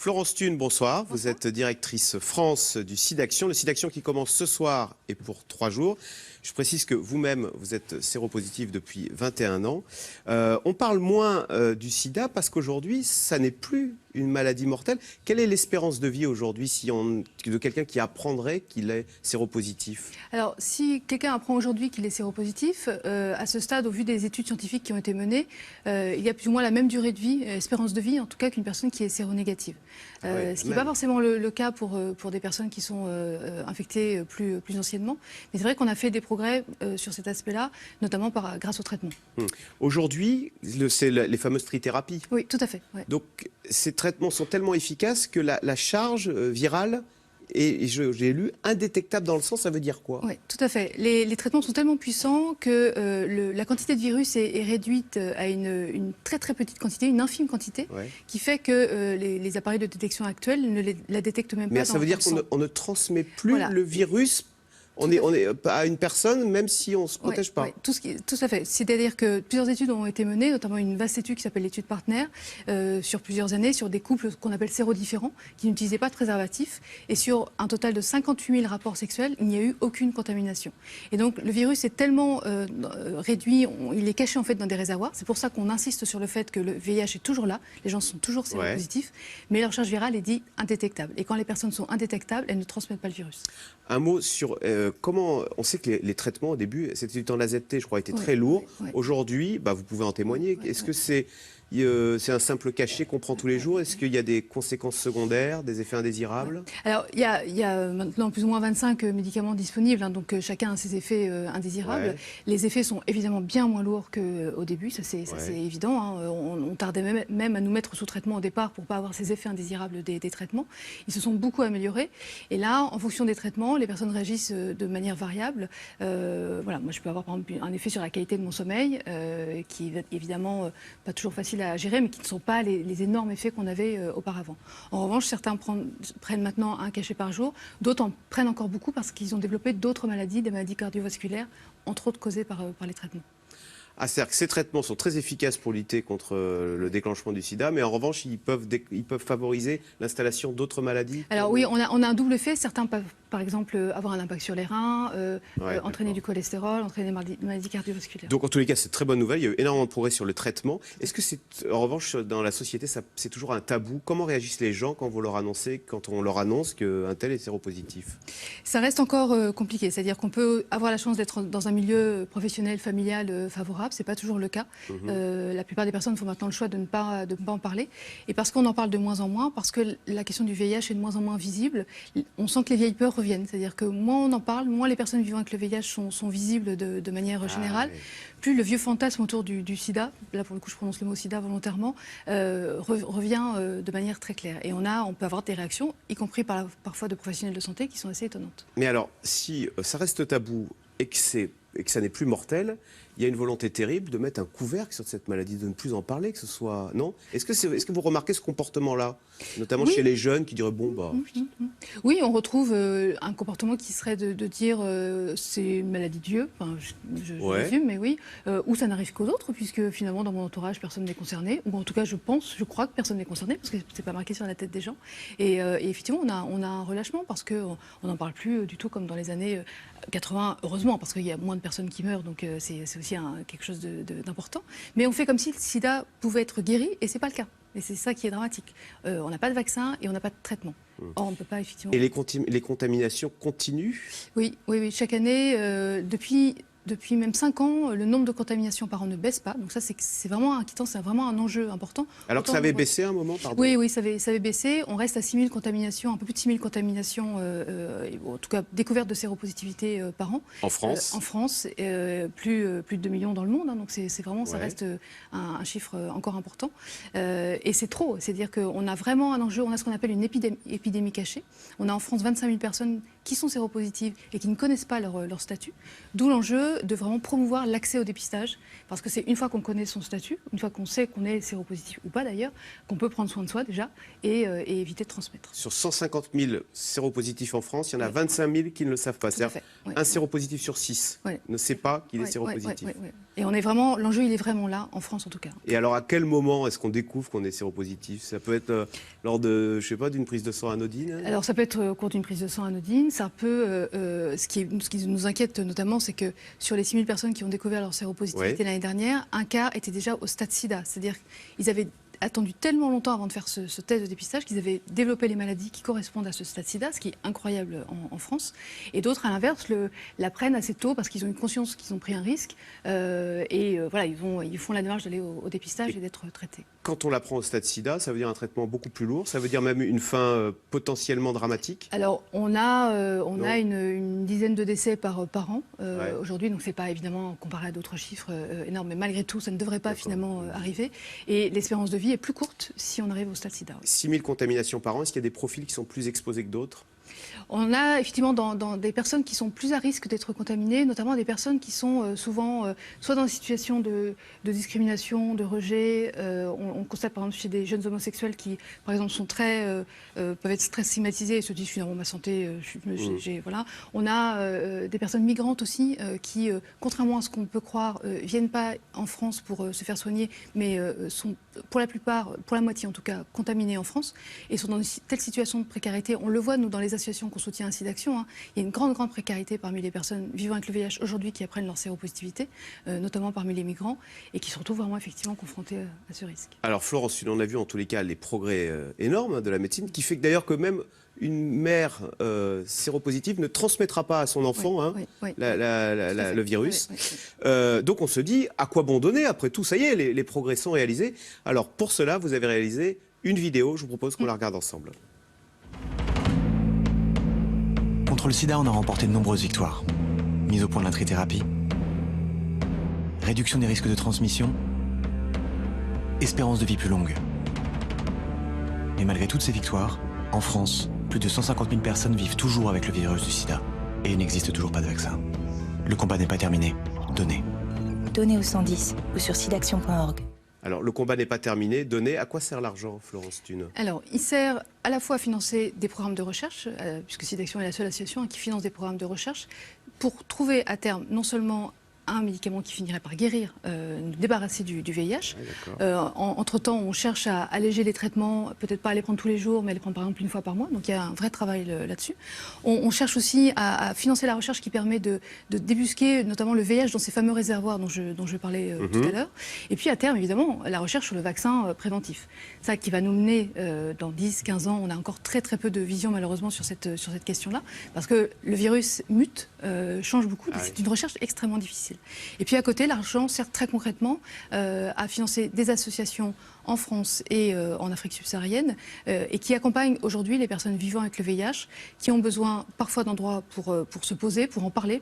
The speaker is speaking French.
Florence Thune, bonsoir. Vous êtes directrice France du SIDAction. Le SIDAction qui commence ce soir et pour 3 jours. Je précise que vous-même, vous êtes séropositive depuis 21 ans. On parle moins du sida parce qu'aujourd'hui, ça n'est plus une maladie mortelle. Quelle est l'espérance de vie aujourd'hui de quelqu'un qui apprendrait qu'il est séropositif? Alors, si quelqu'un apprend aujourd'hui qu'il est séropositif, à ce stade, au vu des études scientifiques qui ont été menées, il y a plus ou moins la même durée de vie, espérance de vie, en tout cas, qu'une personne qui est séronégative. Ce qui n'est pas forcément le cas pour des personnes qui sont infectées plus anciennement. Mais c'est vrai qu'on a fait des progrès sur cet aspect-là, notamment grâce au traitement. Aujourd'hui, c'est les fameuses trithérapies. Oui, tout à fait. Ouais. Donc, ces traitements sont tellement efficaces que la charge virale est, j'ai lu, indétectable dans le sang. Ça veut dire quoi? Oui, tout à fait. Les traitements sont tellement puissants que la quantité de virus est réduite à une très très petite quantité, une infime quantité, qui fait que les appareils de détection actuels ne la détectent même pas. Mais ça veut dire qu'on ne transmet plus le virus. On est à une personne, même si on ne se protège pas. Oui, tout à fait. C'est-à-dire que plusieurs études ont été menées, notamment une vaste étude qui s'appelle l'étude Partner, sur plusieurs années, sur des couples qu'on appelle sérodifférents, qui n'utilisaient pas de préservatif. Et sur un total de 58 000 rapports sexuels, il n'y a eu aucune contamination. Et donc le virus est tellement réduit, il est caché en fait dans des réservoirs. C'est pour ça qu'on insiste sur le fait que le VIH est toujours là, les gens sont toujours séropositifs, mais leur charge virale est dite indétectable. Et quand les personnes sont indétectables, elles ne transmettent pas le virus. Un mot sur comment on sait que les traitements au début, c'était du temps de l'AZT, je crois, étaient très lourds. Aujourd'hui, vous pouvez en témoigner. Est-ce que c'est un simple cachet qu'on prend tous les jours? Est-ce qu'il y a des conséquences secondaires, des effets indésirables? Alors, il y a maintenant plus ou moins 25 médicaments disponibles, hein, donc chacun a ses effets indésirables. Les effets sont évidemment bien moins lourds qu'au début, ça c'est évident. Hein. On tardait même à nous mettre sous traitement au départ pour ne pas avoir ces effets indésirables des traitements. Ils se sont beaucoup améliorés. Et là, en fonction des traitements, les personnes réagissent de manière variable. Voilà, moi, je peux avoir par exemple un effet sur la qualité de mon sommeil, qui est évidemment pas toujours facile à gérer, mais qui ne sont pas les énormes effets qu'on avait auparavant. En revanche, certains prennent maintenant un cachet par jour, d'autres en prennent encore beaucoup parce qu'ils ont développé d'autres maladies, des maladies cardiovasculaires, entre autres causées par les traitements. C'est-à-dire que ces traitements sont très efficaces pour lutter contre le déclenchement du sida, mais en revanche, ils peuvent favoriser l'installation d'autres maladies. Alors oui, on a un double effet. Certains peuvent, par exemple, avoir un impact sur les reins, entraîner du cholestérol, entraîner des maladies cardiovasculaires. Donc en tous les cas, c'est une très bonne nouvelle. Il y a eu énormément de progrès sur le traitement. Est-ce que en revanche, dans la société, c'est toujours un tabou? Comment réagissent les gens quand on leur annonce qu'un tel est séropositif? Ça reste encore compliqué. C'est-à-dire qu'on peut avoir la chance d'être dans un milieu professionnel, familial favorable. C'est pas toujours le cas. La plupart des personnes font maintenant le choix de ne pas en parler. Et parce qu'on en parle de moins en moins, parce que la question du VIH est de moins en moins visible, on sent que les vieilles peurs reviennent. C'est-à-dire que moins on en parle, moins les personnes vivant avec le VIH sont visibles de manière générale. Plus le vieux fantasme autour du sida, là pour le coup je prononce le mot sida volontairement, revient de manière très claire. Et on peut avoir des réactions, y compris parfois de professionnels de santé, qui sont assez étonnantes. Mais alors, si ça reste tabou et que ça n'est plus mortel, il y a une volonté terrible de mettre un couvercle sur cette maladie, de ne plus en parler, que ce soit... Non? Est-ce que vous remarquez ce comportement-là, notamment chez les jeunes qui diraient, bon, Oui, on retrouve un comportement qui serait de dire c'est une maladie de Dieu, enfin, je résume, mais oui, ou ça n'arrive qu'aux autres, puisque finalement dans mon entourage personne n'est concerné, ou en tout cas je crois que personne n'est concerné, parce que c'est pas marqué sur la tête des gens. Et effectivement, on a un relâchement, parce qu'on n'en parle plus du tout comme dans les années 80, heureusement, parce qu'il y a moins de personnes qui meurent, donc c'est aussi quelque chose d'important. Mais on fait comme si le sida pouvait être guéri, et c'est pas le cas. Et c'est ça qui est dramatique. On n'a pas de vaccin et on n'a pas de traitement. Or, on ne peut pas effectivement... Et les contaminations continuent? Oui. Chaque année, depuis même 5 ans, le nombre de contaminations par an ne baisse pas. Donc ça, c'est vraiment inquiétant, c'est vraiment un enjeu important. Alors que ça avait baissé à un moment, pardon? Oui, ça avait baissé. On reste à 6 000 contaminations, un peu plus de 6 000 contaminations, en tout cas découvertes de séropositivité par an. En France? En France, plus de 2 millions dans le monde. Hein, donc c'est vraiment, ça reste un chiffre encore important. Et c'est trop. C'est-à-dire qu'on a vraiment un enjeu, on a ce qu'on appelle une épidémie cachée. On a en France 25 000 personnes qui sont séropositives et qui ne connaissent pas leur statut. D'où l'enjeu de vraiment promouvoir l'accès au dépistage, parce que c'est une fois qu'on connaît son statut, une fois qu'on sait qu'on est séropositif ou pas d'ailleurs, qu'on peut prendre soin de soi déjà et éviter de transmettre. Sur 150 000 séropositifs en France, il y en a 25 000 qui ne le savent pas. C'est-à-dire un séropositif sur 6 ne sait pas qu'il est séropositif. Et on est vraiment, l'enjeu il est vraiment là, en France en tout cas. Et alors à quel moment est-ce qu'on découvre qu'on est séropositif? Ça peut être lors de, je sais pas, d'une prise de sang anodine? Alors ça peut être au cours d'une prise de sang anodine. Ça peut, ce qui nous inquiète notamment, c'est que sur les 6 000 personnes qui ont découvert leur séropositivité l'année dernière, un cas était déjà au stade SIDA. C'est-à-dire qu'ils avaient attendu tellement longtemps avant de faire ce test de dépistage qu'ils avaient développé les maladies qui correspondent à ce stade SIDA, ce qui est incroyable en France. Et d'autres, à l'inverse, la prennent assez tôt parce qu'ils ont une conscience qu'ils ont pris un risque voilà, ils font la démarche d'aller au dépistage et d'être traités. Quand on la prend au stade SIDA, ça veut dire un traitement beaucoup plus lourd, ça veut dire même une fin potentiellement dramatique? Alors, on a une dizaine de décès par an aujourd'hui, donc c'est pas évidemment comparé à d'autres chiffres énormes, mais malgré tout, ça ne devrait pas finalement arriver. Et l'espérance de vie est plus courte si on arrive au stade SIDA. 6 000 contaminations par an, est-ce qu'il y a des profils qui sont plus exposés que d'autres? On a effectivement dans des personnes qui sont plus à risque d'être contaminées, notamment des personnes qui sont souvent soit dans des situations de discrimination, de rejet. On constate par exemple chez des jeunes homosexuels qui, par exemple, sont peuvent être très stigmatisés et se disent finalement ma santé, voilà. On a des personnes migrantes aussi qui, contrairement à ce qu'on peut croire, viennent pas en France pour se faire soigner, mais sont pour la plupart, pour la moitié en tout cas, contaminées en France et sont dans une telle situation de précarité. On le voit nous dans les associations qu'on soutient ainsi d'action. Il y a une grande précarité parmi les personnes vivant avec le VIH aujourd'hui qui apprennent leur séropositivité, notamment parmi les migrants, et qui se retrouvent vraiment effectivement confrontés à ce risque. Alors Florence, on a vu en tous les cas les progrès énormes de la médecine, qui fait que d'ailleurs que même une mère séropositive ne transmettra pas à son enfant le virus. Donc on se dit, à quoi bon donner? Après tout, ça y est, les progrès sont réalisés. Alors pour cela, vous avez réalisé une vidéo, je vous propose qu'on la regarde ensemble. Contre le sida, on a remporté de nombreuses victoires. Mise au point de la trithérapie, réduction des risques de transmission, espérance de vie plus longue. Mais malgré toutes ces victoires, en France, plus de 150 000 personnes vivent toujours avec le virus du sida. Et il n'existe toujours pas de vaccin. Le combat n'est pas terminé. Donnez. Donnez au 110 ou sur sidaction.org. Alors, le combat n'est pas terminé. Donnez. À quoi sert l'argent, Florence Thune? Alors, il sert à la fois à financer des programmes de recherche, puisque SIDAction est la seule association qui finance des programmes de recherche, pour trouver à terme non seulement un médicament qui finirait par guérir, nous débarrasser du VIH. Entre-temps, on cherche à alléger les traitements, peut-être pas à les prendre tous les jours, mais à les prendre par exemple une fois par mois. Donc il y a un vrai travail là-dessus. On cherche aussi à financer la recherche qui permet de débusquer notamment le VIH dans ces fameux réservoirs dont je parlais tout à l'heure. Et puis à terme, évidemment, la recherche sur le vaccin préventif. Ça qui va nous mener dans 10-15 ans. On a encore très peu de vision malheureusement sur cette question-là, parce que le virus mute, change beaucoup. C'est une recherche extrêmement difficile. Et puis à côté, l'argent sert très concrètement à financer des associations en France et en Afrique subsaharienne et qui accompagnent aujourd'hui les personnes vivant avec le VIH qui ont besoin parfois d'endroits pour se poser, pour en parler.